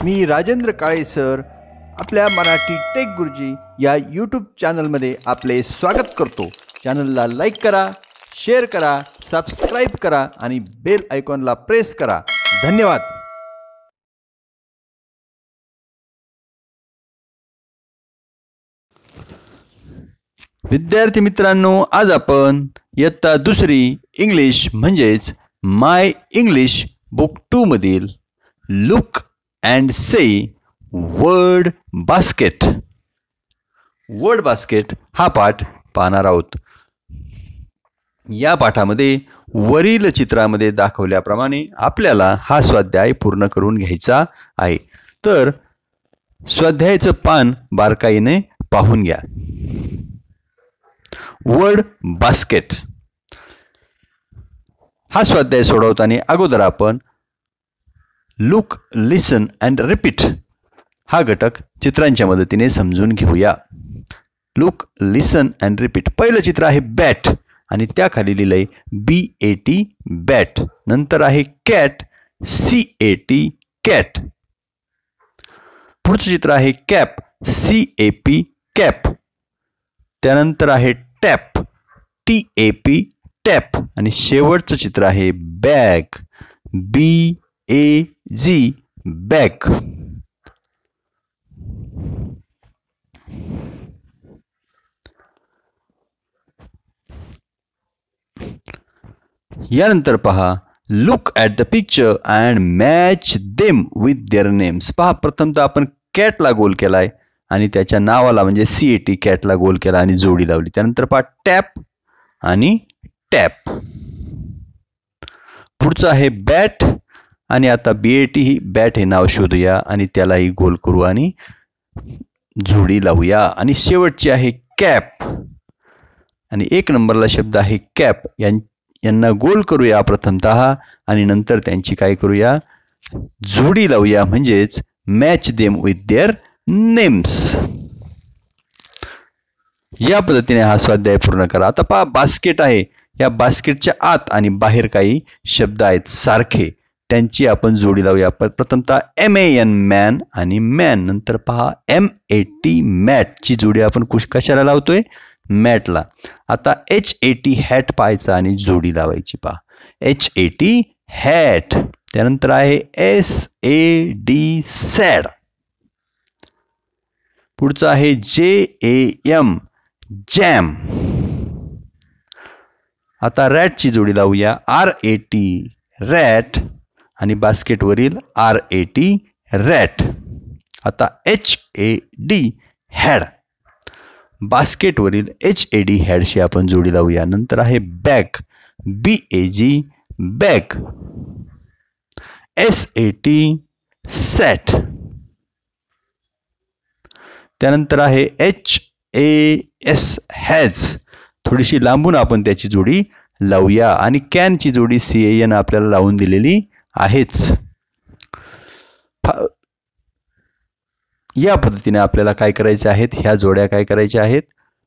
मी Rajendra Kale sir आपल्या Marathi take गुरुजी या यूट्यूब चॅनलमध्ये आपले स्वागत करतो। चॅनलला लाईक करा, शेअर करा, सबस्क्राईब करा आणि बेल आयकॉनला प्रेस करा। धन्यवाद। विद्यार्थी मित्रांनो, आज आपण इयत्ता दुसरी इंग्लिश म्हणजेच माय इंग्लिश बुक 2 मधील look and say word basket हा पाठ पाहणार आहोत। या पाठामध्ये वरील चित्रामध्ये दाखवल्याप्रमाणे आपल्याला हा स्वाध्याय पूर्ण करून घ्यायचा आहे। तर स्वाध्यायाचं पान बारकाईने पाहून घ्या। वर्ड बास्केट हा स्वाध्याय सोडवताना अगोदर आपण लुक, लिसन अँड रिपीट हा घटक चित्रांच्या मदतीने समजून घेऊया। Look, listen and repeat. पहिलं चित्र आहे बॅट आणि त्याखाली लिहिलंय BAT बॅट। नंतर आहे कॅट CAT कॅट। पुढचं चित्र आहे कॅप CAP कॅप। त्यानंतर आहे टॅप TAP टॅप आणि शेवटचं चित्र आहे बॅग BAG बॅग। यानंतर पहा look at the picture and match them with their names. पहा, प्रथमतः आपण कॅटला गोल केलाय आणि त्याच्या नावाला म्हणजे CAT कॅटला गोल केला आणि जोडी लावली। त्यानंतर पहा टॅप आणि टॅप। पुढचं आहे बॅट आणि आता BAT ही बॅट हे नाव शोधूया आणि त्यालाही गोल करू आणि जोडी लावूया। आणि शेवटची आहे कॅप आणि 1 नंबरला शब्द आहे कॅप। यांना गोल करूया प्रथमतः आणि नंतर त्यांची काय करूया, जोडी लावूया, म्हणजेच match them with their names. या पद्धतीने हा स्वाध्याय पूर्ण करा। आता पहा बास्केट आहे, या बास्केटच्या आत आणि बाहेर काही शब्द आहेत सारखे, त्यांची आपण जोडी लावूया। प्रथमतः MAN मॅन आणि मॅन। नंतर पहा MAT मॅट ची जोडी आपण कशाला लावतोय, मॅटला। आता HAT हॅट पाहायचा आणि जोडी लावायची। पहा HAT हॅट। त्यानंतर आहे SAD सॅड। पुढचं आहे JAM जॅम। आता रॅटची जोडी लावूया RAT रॅट आणि बास्केटवरील RAT रॅट। आता HAD हॅड, बास्केटवरील HAD हॅडशी आपण जोडी लावूया। नंतर आहे बॅग BAG बॅग। SAT सॅट। त्यानंतर आहे HAS हॅज, थोडीशी लांबून आपण त्याची जोडी लावूया आणि कॅनची जोडी CAN आपल्याला लावून दिलेली आहेच। या पद्धतीने आपल्याला काय करायचे आहेत, ह्या जोड्या काय करायच्या आहेत,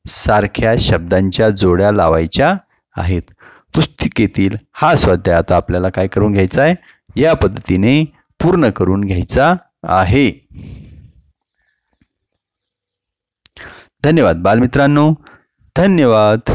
सारख्या शब्दांच्या जोड्या लावायच्या आहेत। पुस्तिकेतील हा स्वाध्याय आता आपल्याला काय करून घ्यायचा आहे, या पद्धतीने पूर्ण करून घ्यायचा आहे। धन्यवाद बालमित्रांनो, धन्यवाद।